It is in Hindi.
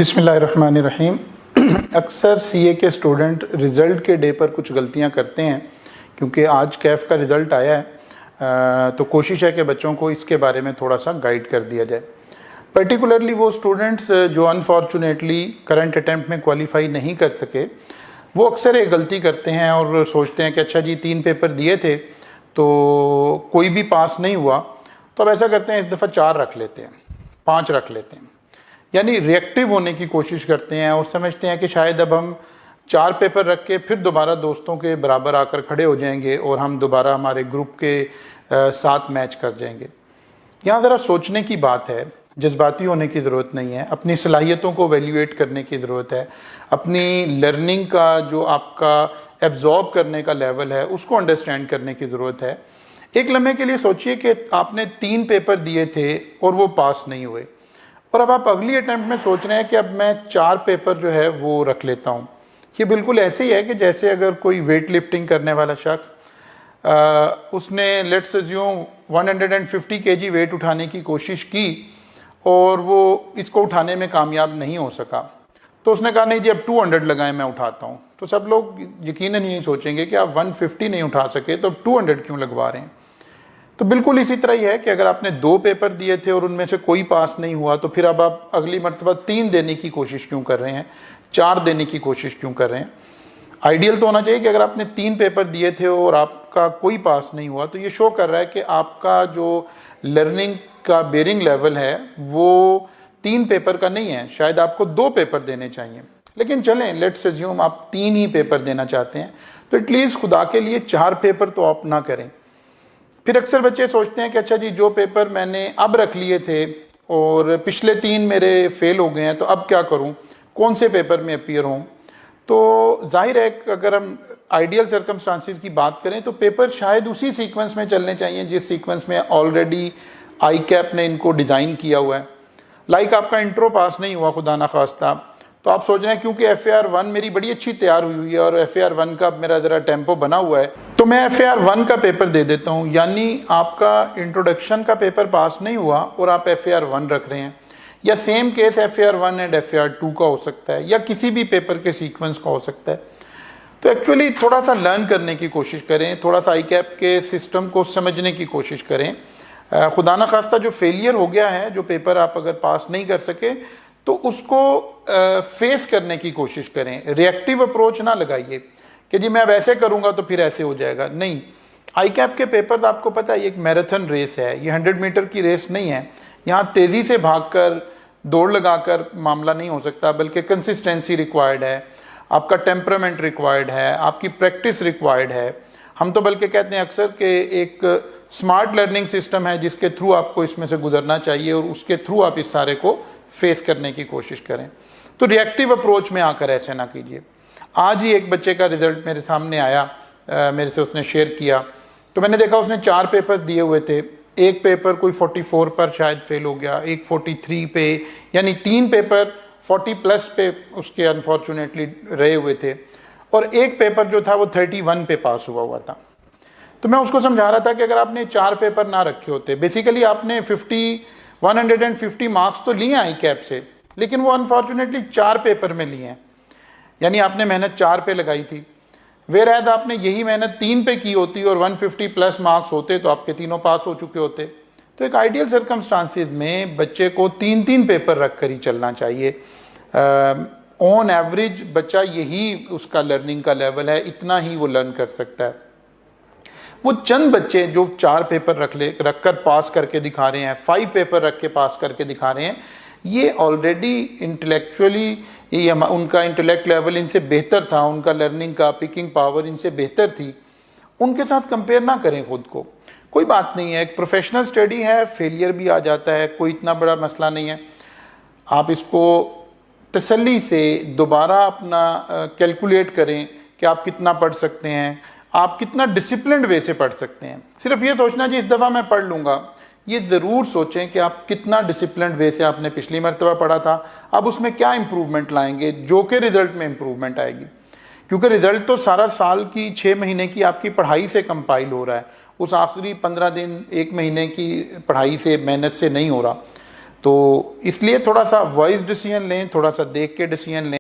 बिस्मिल्लाहिर्रहमानिर्रहीम। अक्सर सीए के स्टूडेंट रिज़ल्ट के डे पर कुछ गलतियां करते हैं क्योंकि आज कैफ़ का रिज़ल्ट आया है, तो कोशिश है कि बच्चों को इसके बारे में थोड़ा सा गाइड कर दिया जाए। पर्टिकुलरली वो स्टूडेंट्स जो अनफॉर्चुनेटली करंट अटैम्प्ट में क्वालिफाई नहीं कर सके, वो अक्सर एक गलती करते हैं और सोचते हैं कि अच्छा जी 3 पेपर दिए थे तो कोई भी पास नहीं हुआ, तो अब ऐसा करते हैं इस दफ़ा 4 रख लेते हैं, 5 रख लेते हैं। यानी रिएक्टिव होने की कोशिश करते हैं और समझते हैं कि शायद अब हम 4 पेपर रख के फिर दोबारा दोस्तों के बराबर आकर खड़े हो जाएंगे और हम दोबारा हमारे ग्रुप के साथ मैच कर जाएंगे। यहाँ ज़रा सोचने की बात है, जज्बाती होने की ज़रूरत नहीं है, अपनी सलाहियतों को वैल्यूएट करने की ज़रूरत है, अपनी लर्निंग का जो आपका एब्जॉर्ब करने का लेवल है उसको अंडरस्टैंड करने की ज़रूरत है। एक लम्हे के लिए सोचिए कि आपने 3 पेपर दिए थे और वो पास नहीं हुए, और अब आप अगली अटैम्प्ट में सोच रहे हैं कि अब मैं 4 पेपर जो है वो रख लेता हूँ। ये बिल्कुल ऐसे ही है कि जैसे अगर कोई वेट लिफ्टिंग करने वाला शख्स उसने लेट्स अज्यूम 150 केजी वेट उठाने की कोशिश की और वो इसको उठाने में कामयाब नहीं हो सका, तो उसने कहा नहीं जी अब 200 लगाएं मैं उठाता हूँ। तो सब लोग यकीनन यही सोचेंगे कि आप 150 नहीं उठा सके तो 200 क्यों लगवा रहे हैं। तो बिल्कुल इसी तरह ही है कि अगर आपने 2 पेपर दिए थे और उनमें से कोई पास नहीं हुआ तो फिर अब आप अगली मर्तबा 3 देने की कोशिश क्यों कर रहे हैं, 4 देने की कोशिश क्यों कर रहे हैं। आइडियल तो होना चाहिए कि अगर आपने 3 पेपर दिए थे और आपका कोई पास नहीं हुआ तो ये शो कर रहा है कि आपका जो लर्निंग का बेरिंग लेवल है वो 3 पेपर का नहीं है, शायद आपको 2 पेपर देने चाहिए। लेकिन चलें लेट्स अज्यूम आप 3 ही पेपर देना चाहते हैं तो एटलीस्ट खुदा के लिए 4 पेपर तो आप ना करें। फिर अक्सर बच्चे सोचते हैं कि अच्छा जी जो पेपर मैंने अब रख लिए थे और पिछले 3 मेरे फेल हो गए हैं तो अब क्या करूं, कौन से पेपर में अपीयर हों। तो जाहिर है अगर हम आइडियल सर्कमस्टांसिस की बात करें तो पेपर शायद उसी सीक्वेंस में चलने चाहिए जिस सीक्वेंस में ऑलरेडी आई कैप ने इनको डिज़ाइन किया हुआ है। लाइक आपका इंट्रो पास नहीं हुआ खुदा ना खास्ता, तो आप सोच रहे हैं क्योंकि FAR1 मेरी बड़ी अच्छी तैयार हुई है और FAR1 का मेरा ज़रा टेम्पो बना हुआ है तो मैं FAR1 का पेपर दे देता हूँ। यानी आपका इंट्रोडक्शन का पेपर पास नहीं हुआ और आप FAR1 रख रहे हैं, या same case FAR1 and FAR2 का हो सकता है, या किसी भी पेपर के सीक्वेंस का हो सकता है। तो एक्चुअली थोड़ा सा लर्न करने की कोशिश करें, थोड़ा सा आई कैप के सिस्टम को समझने की कोशिश करें। खुदा न खास्ता जो फेलियर हो गया है, जो पेपर आप अगर पास नहीं कर सके तो उसको फेस करने की कोशिश करें। रिएक्टिव अप्रोच ना लगाइए कि जी मैं अब ऐसे करूंगा तो फिर ऐसे हो जाएगा। नहीं, आई कैप के पेपर आपको पता है एक मैराथन रेस है, ये 100 मीटर की रेस नहीं है। यहाँ तेज़ी से भागकर दौड़ लगाकर मामला नहीं हो सकता, बल्कि कंसिस्टेंसी रिक्वायर्ड है, आपका टेम्परामेंट रिक्वायर्ड है, आपकी प्रैक्टिस रिक्वायर्ड है। हम तो बल्कि कहते हैं अक्सर कि एक स्मार्ट लर्निंग सिस्टम है जिसके थ्रू आपको इसमें से गुजरना चाहिए और उसके थ्रू आप इस सारे को फेस करने की कोशिश करें। तो रिएक्टिव अप्रोच में आकर ऐसे ना कीजिए। आज ही एक बच्चे का रिजल्ट मेरे सामने आया, मेरे से उसने शेयर किया, तो मैंने देखा उसने 4 पेपर दिए हुए थे। एक पेपर कोई 44 पर शायद फेल हो गया, एक 43 पे, यानी 3 पेपर 40+ पे उसके अनफॉर्चुनेटली रहे हुए थे, और एक पेपर जो था वो 31 पे पास हुआ था। तो मैं उसको समझा रहा था कि अगर आपने 4 पेपर ना रखे होते, बेसिकली आपने 150 मार्क्स तो लिए आई कैप से, लेकिन वो अनफॉर्चुनेटली 4 पेपर में लिए हैं। यानी आपने मेहनत 4 पे लगाई थी, वेरएज़ आपने यही मेहनत 3 पे की होती और 150+ मार्क्स होते तो आपके तीनों पास हो चुके होते। तो एक आइडियल सर्कमस्टांसिस में बच्चे को 3-3 पेपर रख कर ही चलना चाहिए। ऑन एवरेज बच्चा यही उसका लर्निंग का लेवल है, इतना ही वो लर्न कर सकता है। वो चंद बच्चे जो 4 पेपर रख कर पास करके दिखा रहे हैं, 5 पेपर रख के पास करके दिखा रहे हैं, ये ऑलरेडी इंटेलेक्चुअली उनका इंटेलेक्ट लेवल इनसे बेहतर था, उनका लर्निंग का पिकिंग पावर इनसे बेहतर थी। उनके साथ कंपेयर ना करें खुद को। कोई बात नहीं है, एक प्रोफेशनल स्टडी है, फेलियर भी आ जाता है, कोई इतना बड़ा मसला नहीं है। आप इसको तसल्ली से दोबारा अपना कैलकुलेट करें कि आप कितना पढ़ सकते हैं, आप कितना डिसिप्लिन्ड वे से पढ़ सकते हैं। सिर्फ ये सोचना कि इस दफ़ा मैं पढ़ लूँगा, ये ज़रूर सोचें कि आप कितना डिसिप्लिन्ड वे से आपने पिछली मरतबा पढ़ा था, अब उसमें क्या इम्प्रूवमेंट लाएंगे जो कि रिज़ल्ट में इम्प्रूवमेंट आएगी। क्योंकि रिज़ल्ट तो सारा साल की 6 महीने की आपकी पढ़ाई से कंपाइल हो रहा है, उस आखिरी 15 दिन 1 महीने की पढ़ाई से, मेहनत से नहीं हो रहा। तो इसलिए थोड़ा सा वाइज डिसीजन लें, थोड़ा सा देख के डिसीजन लें।